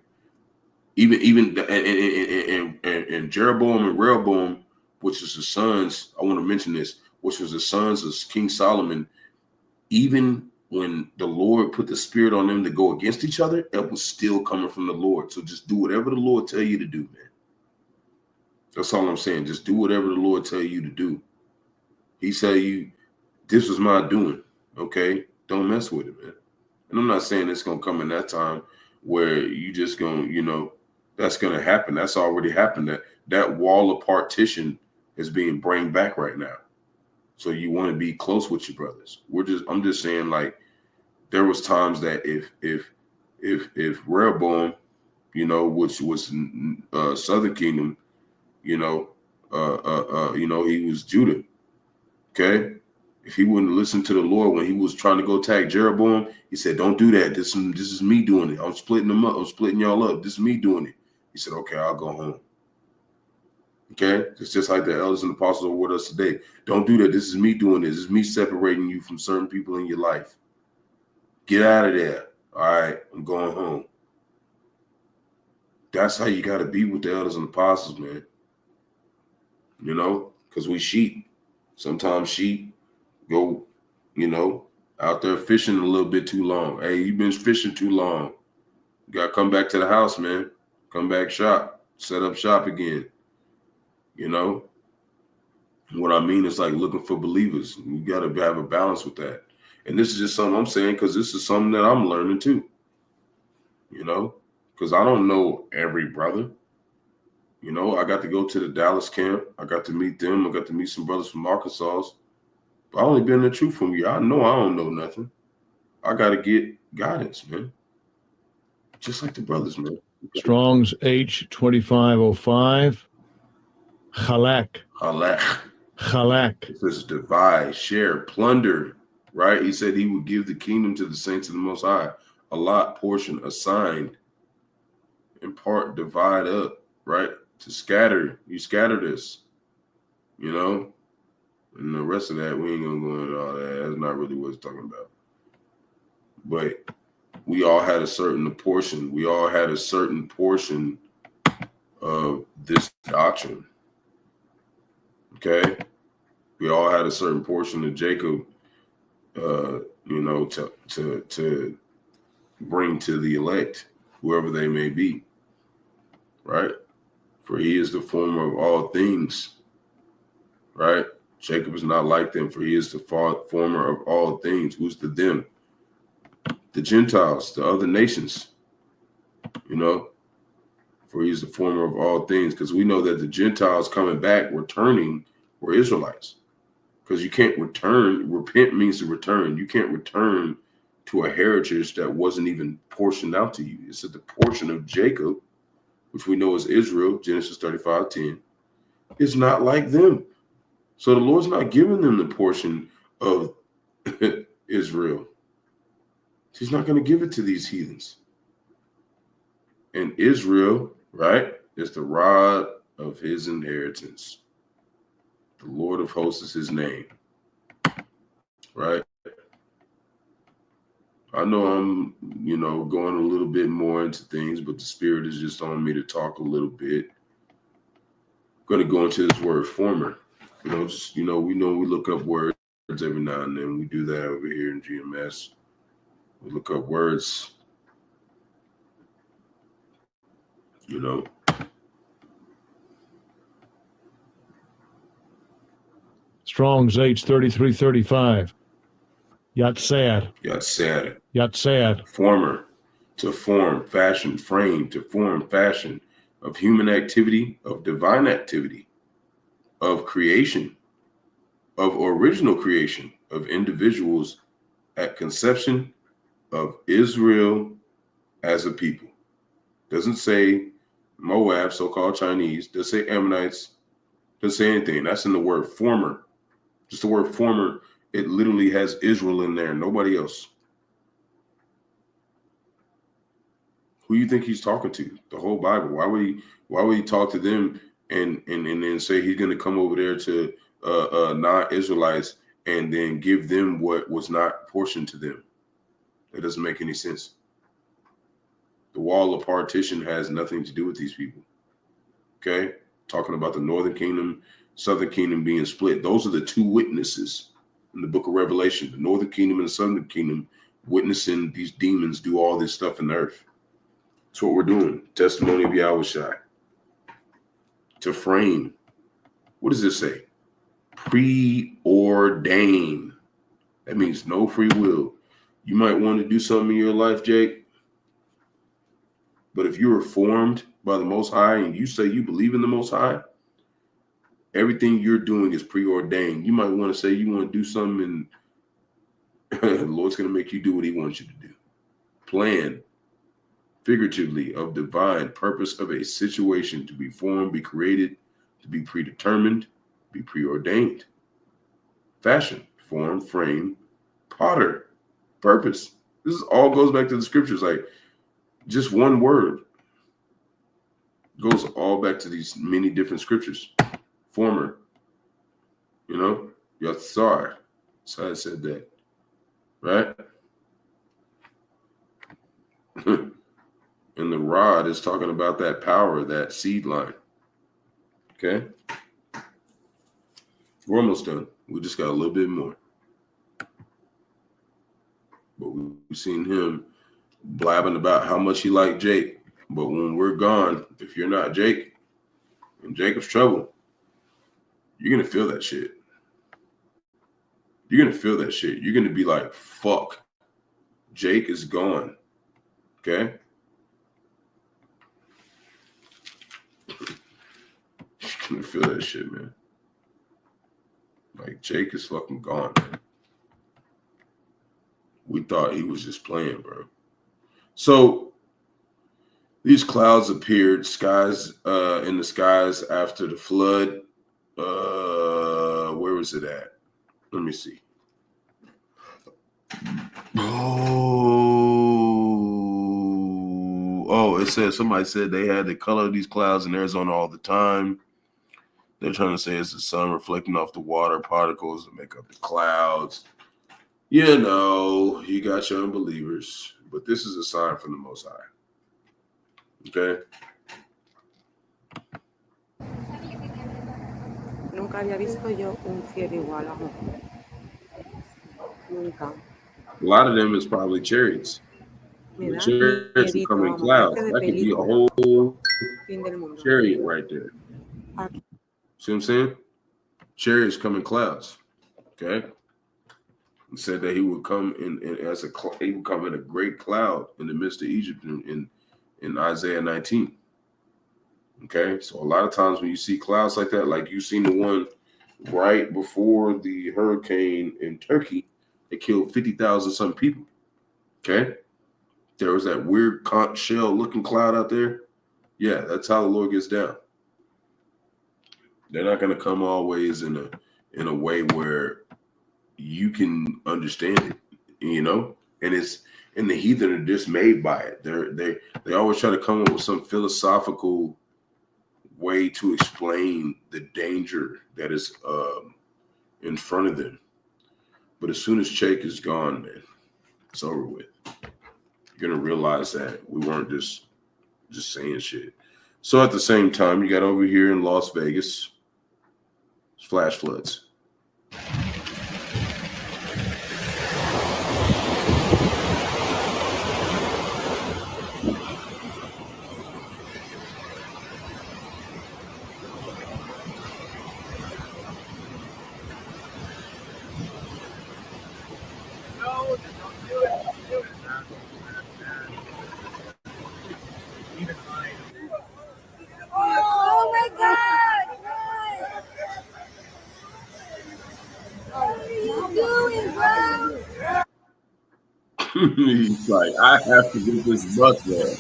Even and Jeroboam and Rehoboam, which is the sons, I want to mention this, which was the sons of King Solomon, even when the Lord put the spirit on them to go against each other, it was still coming from the Lord. So just do whatever the Lord tell you to do, man. That's all I'm saying. Just do whatever the Lord tell you to do. He said this was my doing. Okay? Don't mess with it, man. And I'm not saying it's going to come in that time where you just going to, that's going to happen. That's already happened. That wall of partition is being brought back right now. So you want to be close with your brothers. I'm just saying, like, there was times that if Rehoboam, which was Southern Kingdom, he was Judah. Okay. If he wouldn't listen to the Lord when he was trying to go attack Jeroboam, he said, "Don't do that. This is me doing it. I'm splitting them up. I'm splitting y'all up. This is me doing it." He said, "Okay, I'll go home." Okay? It's just like the elders and apostles are with us today. Don't do that. This is me doing this. This is me separating you from certain people in your life. Get out of there. All right, I'm going home. That's how you got to be with the elders and apostles, man. Because we sheep. Sometimes sheep go, out there fishing a little bit too long. Hey, you've been fishing too long. You got to come back to the house, man. Come back shop. Set up shop again. What I mean is like looking for believers. You got to have a balance with that. And this is just something I'm saying because this is something that I'm learning too. Because I don't know every brother. I got to go to the Dallas camp. I got to meet them. I got to meet some brothers from Arkansas. But I only been the truth from you. I know I don't know nothing. I got to get guidance, man. Just like the brothers, man. Strong's H2505. Halak. It says divide, share, plunder, right? He said he would give the kingdom to the saints of the Most High. A lot, portion, assigned, in part, divide up, right? To scatter. You scatter this, And the rest of that, we ain't going to go into all that. That's not really what it's talking about. But we all had a certain portion. We all had a certain portion of this doctrine. Okay? We all had a certain portion of Jacob, to bring to the elect, whoever they may be, right? For he is the former of all things, right? Jacob is not like them, for he is the former of all things. Who's the them? The Gentiles, the other nations, for he is the former of all things. Because we know that the Gentiles coming back, returning, were Israelites. Because you can't return. Repent means to return. You can't return to a heritage that wasn't even portioned out to you. It's the portion of Jacob, which we know is Israel, Genesis 35:10, is not like them. So the Lord's not giving them the portion of Israel. He's not going to give it to these heathens. And Israel, right, is the rod of his inheritance. The Lord of hosts is his name, right? I know I'm, going a little bit more into things, but the Spirit is just on me to talk a little bit. I'm going to go into this word former. We look up words every now and then. We do that over here in GMS. We look up words, Strong's H3335. Yatsad. Former, to form, fashion, frame, to form, fashion, of human activity, of divine activity, of creation, of original creation, of individuals at conception, of Israel as a people. Doesn't say Moab, so-called Chinese. Doesn't say Ammonites. Doesn't say anything. That's in the word former. Just the word former. It literally has Israel in there, nobody else. Who you think he's talking to? The whole Bible. Why would he talk to them and then say he's going to come over there to non-Israelites and then give them what was not portioned to them? It doesn't make any sense. The wall of partition has nothing to do with these people. Okay? Talking about the northern kingdom, southern kingdom being split. Those are the two witnesses in the book of Revelation. The northern kingdom and the southern kingdom witnessing these demons do all this stuff in the earth. That's what we're doing. Testimony of Yahawashi. to frame. What does this say? Preordained. That means no free will. You might want to do something in your life, Jake. But if you were formed by the Most High and you say you believe in the Most High, everything you're doing is preordained. You might want to say you want to do something and the Lord's going to make you do what he wants you to do. Plan, figuratively, of divine purpose of a situation to be formed, be created, to be predetermined, be preordained. Fashion, form, frame, potter, purpose. This all goes back to the scriptures. Like just one word goes all back to these many different scriptures. Former, Yatsar. So I said that, right? And the rod is talking about that power, that seed line. Okay? We're almost done. We just got a little bit more. But we've seen him blabbing about how much he liked Jake. But when we're gone, if you're not Jake, in Jacob's trouble, you're going to feel that shit. You're going to feel that shit. You're going to be like, fuck, Jake is gone. Okay? You're going to feel that shit, man. Like, Jake is fucking gone, man. We thought he was just playing, bro. So, these clouds appeared, in the skies after the flood. Where was it at? Let me see. Oh, it says somebody said they had the color of these clouds in Arizona all the time. They're trying to say it's the sun reflecting off the water particles to make up the clouds. You got your unbelievers, but this is a sign from the Most High. Okay? Nunca había visto yo un cielo igual a Homa. Nunca. A lot of them is probably chariots. The chariots will come in clouds. That could be a whole chariot right there. See what I'm saying? Chariots come in clouds. Okay? He said that he would come he would come in a great cloud in the midst of Egypt in Isaiah 19. Okay, so a lot of times when you see clouds like that, like you seen the one right before the hurricane in Turkey, it killed 50,000 some people. Okay, there was that weird conch shell looking cloud out there. Yeah, that's how the Lord gets down. They're not going to come always in a way where you can understand it, and the heathen are dismayed by it. They always try to come up with some philosophical way to explain the danger that is in front of them. But as soon as Jake is gone, man, it's over with. You're gonna realize that we weren't just saying shit. So at the same time, you got over here in Las Vegas, flash floods. Oh my God! What are you doing, bro? He's like, I have to get this bus there.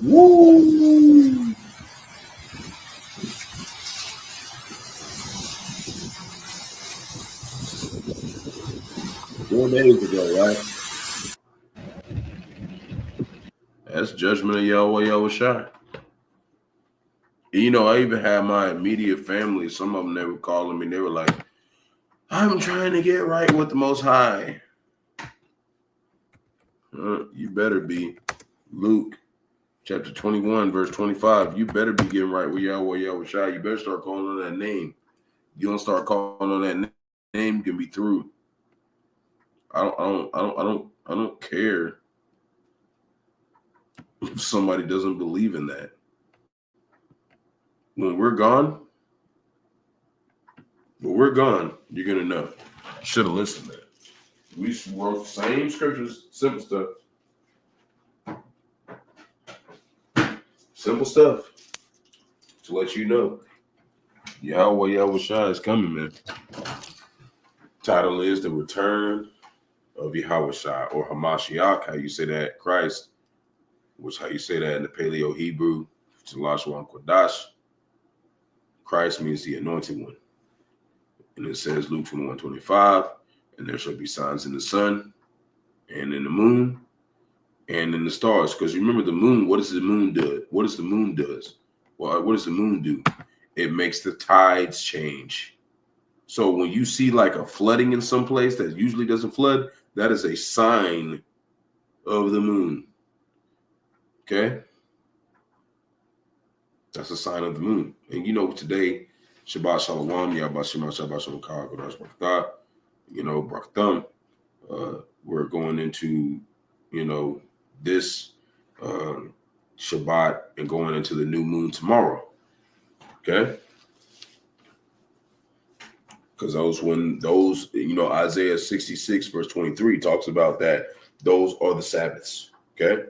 Woo! 4 days ago, right? That's judgment of Yahawashi. I even had my immediate family. Some of them, they were calling me. They were like, I'm trying to get right with the Most High. You better be. Luke chapter 21, verse 25. You better be getting right with Yahawashi. You better start calling on that name. You don't start calling on that name, you can be through. I don't care if somebody doesn't believe in that. when we're gone, you're gonna know. Should have listened, man. We wrote the same scriptures, simple stuff. Simple stuff to let you know. Yahawah, Yahawashi is coming, man. Title is The Return of Yahawashi, or Hamashiach, how you say that, Christ, which how you say that in the Paleo Hebrew, Rawchaa Qadash. Christ means the anointed one. And it says Luke 21:25, and there shall be signs in the sun and in the moon and in the stars. Because you remember the moon, what does the moon do? What does the moon do? Well, what does the moon do? It makes the tides change. So when you see like a flooding in some place that usually doesn't flood, that is a sign of the moon. Okay? That's a sign of the moon. And you know, today, Shabbat Shalom, Yahawah, Shabbat Shalom, Qadash, Barak, Barak Atham. We're going into, this Shabbat and going into the new moon tomorrow. Okay? Because Isaiah 66 verse 23 talks about that. Those are the Sabbaths. Okay?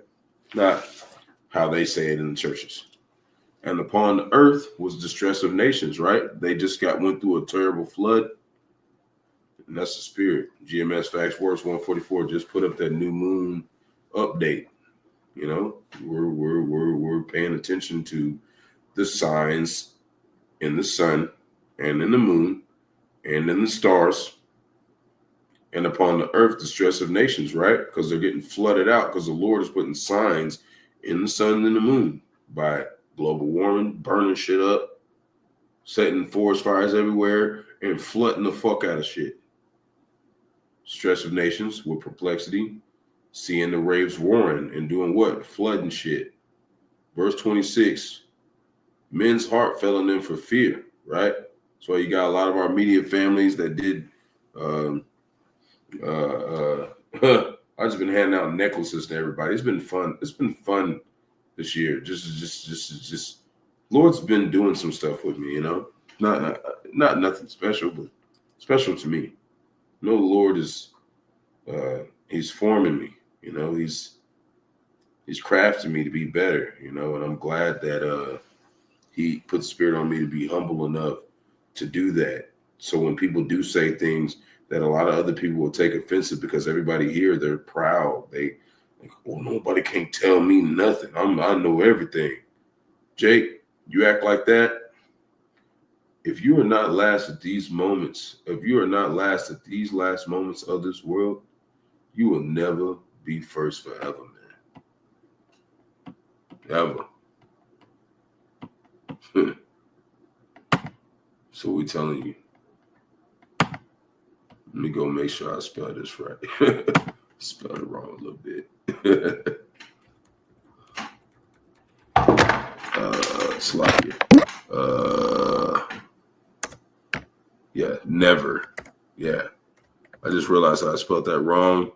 Not how they say it in the churches. And upon the earth was distress of nations, right? They just went through a terrible flood. And that's the spirit. GMS Facts Works 144 just put up that new moon update. We're paying attention to the signs in the sun and in the moon and in the stars, and upon the earth, distress of nations, right? Because they're getting flooded out because the Lord is putting signs in the sun and the moon by global warming, burning shit up, setting forest fires everywhere, and flooding the fuck out of shit. Stress of nations with perplexity, seeing the waves roaring and doing what? Flooding shit. Verse 26, men's heart fell in them for fear, right? So you got a lot of our immediate families that did. I've just been handing out necklaces to everybody. It's been fun. It's been fun this year. Just. Lord's been doing some stuff with me, Not nothing special, but special to me. The Lord is, He's forming me. He's crafting me to be better. And I'm glad that He put the spirit on me to be humble enough to do that. So when people do say things that a lot of other people will take offensive, because everybody here, they're proud. They like, nobody can't tell me nothing. I know everything. Jake, you act like that. If you are not last at these moments, if you are not last at these last moments of this world, you will never be first forever, man. Ever. So we telling you. Let me go make sure I spell this right. Spelled it wrong a little bit. Sloppy. Yeah, never. Yeah. I just realized I spelled that wrong.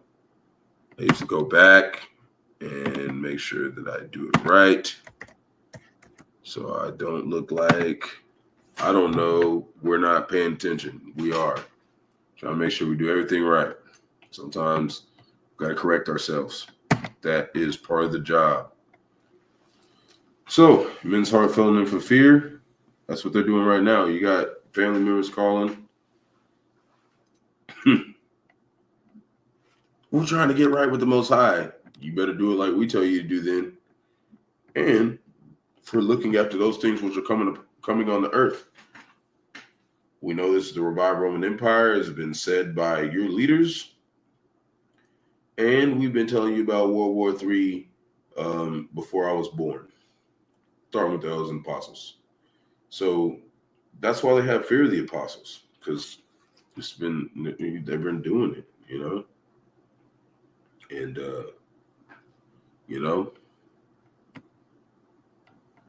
I used to go back and make sure that I do it right. So I don't look like, I don't know, we're not paying attention. We are. Trying to make sure we do everything right. Sometimes we've got to correct ourselves. That is part of the job. So, men's heart fell in for fear. That's what they're doing right now. You got family members calling. We're trying to get right with the Most High. You better do it like we tell you to do then. And for looking after those things which are coming on the earth. We know this is the revived Roman Empire, has been said by your leaders. And we've been telling you about World War III before I was born. Starting with the elders and apostles. So that's why they have fear of the apostles, because they've been doing it, And,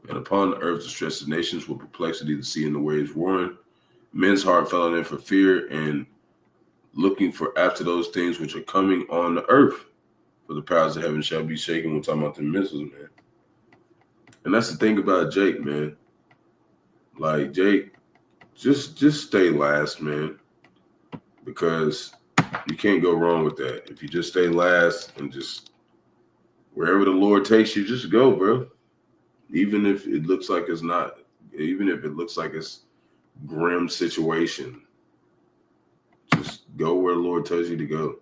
and upon the earth, distress of nations with perplexity, the sea and the waves roaring. Men's heart fell in for fear and looking for after those things which are coming on the earth. For the powers of heaven shall be shaken. We're talking about the missiles, man. And that's the thing about Jake, man. Like Jake, just stay last, man, because you can't go wrong with that. If you just stay last and just wherever the Lord takes you, just go, bro. Even if it looks like it's not, even if it looks like it's grim situation, just go where the Lord tells you to go.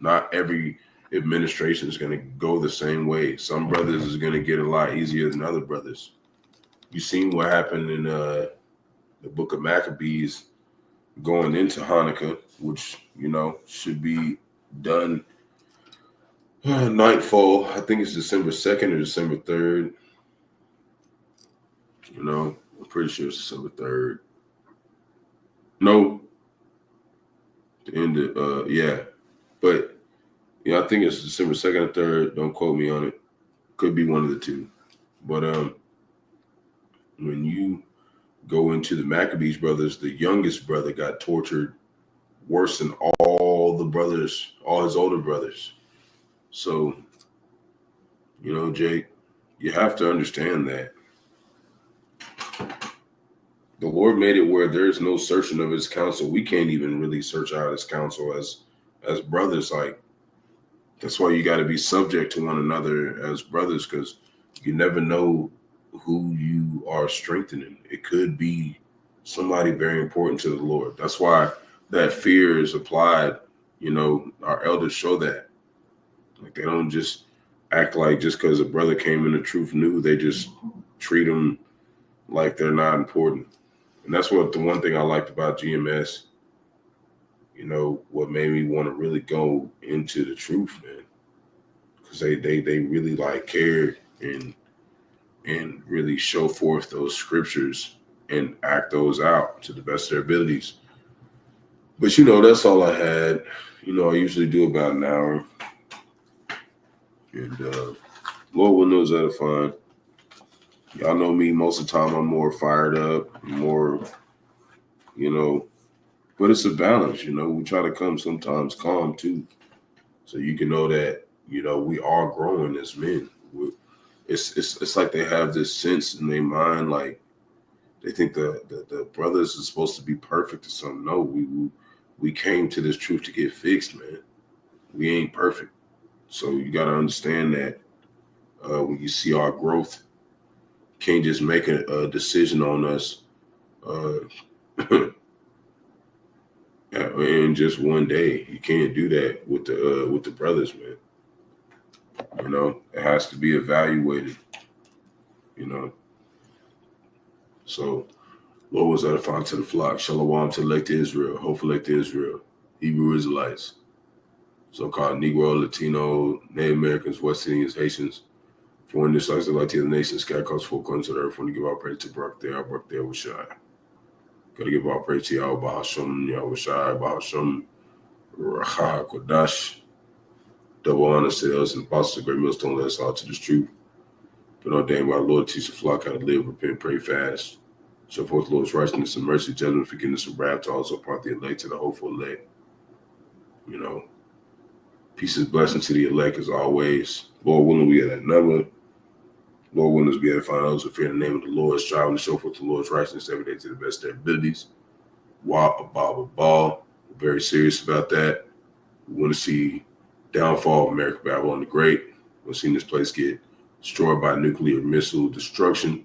Not every administration is going to go the same way. Some brothers is going to get a lot easier than other brothers. You seen what happened in the book of Maccabees going into Hanukkah, which, you know, should be done nightfall. I think it's December 2nd or December 3rd. You know, I'm pretty sure it's December 3rd. No. The end of, yeah. But, yeah, I think it's December 2nd or 3rd. Don't quote me on it. Could be one of the two. But when you go into the Maccabees brothers, the youngest brother got tortured worse than all the brothers, all his older brothers. So, you know, Jake, you have to understand that the Lord made it where there's no searching of his counsel. We can't even really search out his counsel as brothers. Like, that's why you got to be subject to one another as brothers, because you never know who you are strengthening. It could be somebody very important to the Lord. That's why that fear is applied. You know, our elders show that. Like, they don't just act like just because a brother came in the truth new, they just treat them like they're not important. And that's what the one thing I liked about GMS, you know, what made me want to really go into the truth, man. Because they really like cared and really show forth those scriptures and act those out to the best of their abilities. But, you know, that's all I had. You know, I usually do about an hour. And Lord will knows that'll fine. Y'all know me, most of the time I'm more fired up, more, you know, but it's a balance, you know. We try to come sometimes calm too. So you can know that, you know, we are growing as men. It's like they have this sense in their mind, like they think the brothers are supposed to be perfect or something. No, we came to this truth to get fixed, man. We ain't perfect. So you got to understand that when you see our growth, you can't just make a decision on us in just one day. You can't do that with the brothers, man. You know, it has to be evaluated. You know, so Lord was edifying to the flock. Shalom to elect Israel. Hope for elect Israel. Hebrew Israelites. So-called Negro, Latino, Native Americans, West Indians, Haitians, foreign Israelites, the Latino nations, scattered across four corners of the earth. Want to give our praise to Barak there, Yahawashi. Got to give our praise to Yahawah, Bahasham, Yahawashi, Bahasham, Rawchaa, Qadash. Double honor to the elders and apostles of great millstone, let us all to this truth. But ordained by the Lord, teach the flock how to live, repent, pray, fast. Show forth the Lord's righteousness and mercy, judgment, forgiveness, and wrath to also part the elect to the hopeful elect. You know, peace and blessing to the elect as always. Lord willing, we at that number. Lord willing, us be edifying those who fear the name of the Lord, striving to show forth the Lord's righteousness every day to the best of their abilities. We're very serious about that. We want to see downfall of America, Babylon the Great. We've seen this place get destroyed by nuclear missile destruction.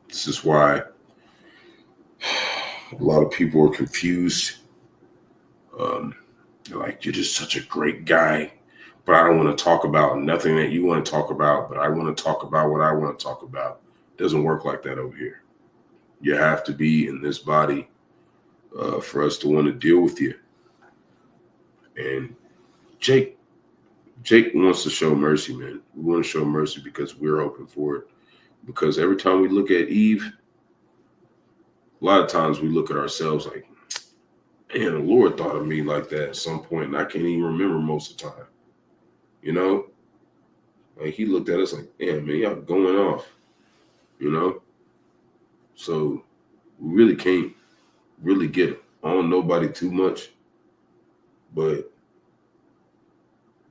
This is why a lot of people are confused. They're like, you're just such a great guy, but I don't want to talk about nothing that you want to talk about, but I want to talk about what I want to talk about. It doesn't work like that over here. You have to be in this body for us to want to deal with you. And Jake wants to show mercy, man. We want to show mercy because we're open for it. Because every time we look at Eve, a lot of times we look at ourselves like, man, the Lord thought of me like that at some point, and I can't even remember most of the time. You know? Like, he looked at us like, damn, man, y'all going off. You know? So we really can't really get on nobody too much. But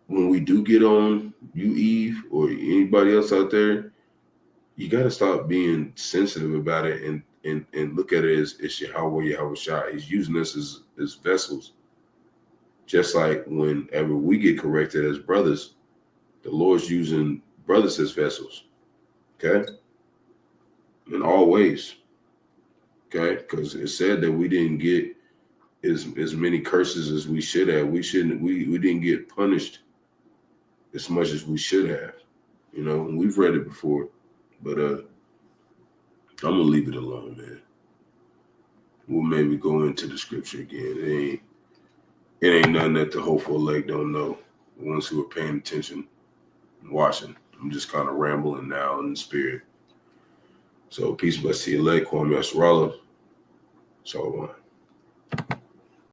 when we do get on you, Eve, or anybody else out there, you got to stop being sensitive about it and look at it as it's Yahawah, Yahawashi. He's using us as vessels. Just like whenever we get corrected as brothers, the Lord's using brothers as vessels. Okay? In all ways. Okay? Because it said that we didn't get as many curses as we should have. We didn't get punished as much as we should have. You know, we've read it before. But I'm gonna leave it alone, man. We'll maybe go into the scripture again. It ain't nothing that the hopeful elect don't know. The ones who are paying attention and watching. I'm just kind of rambling now in the spirit. So peace, bless the elect. Kwame Asrallah. Shalom.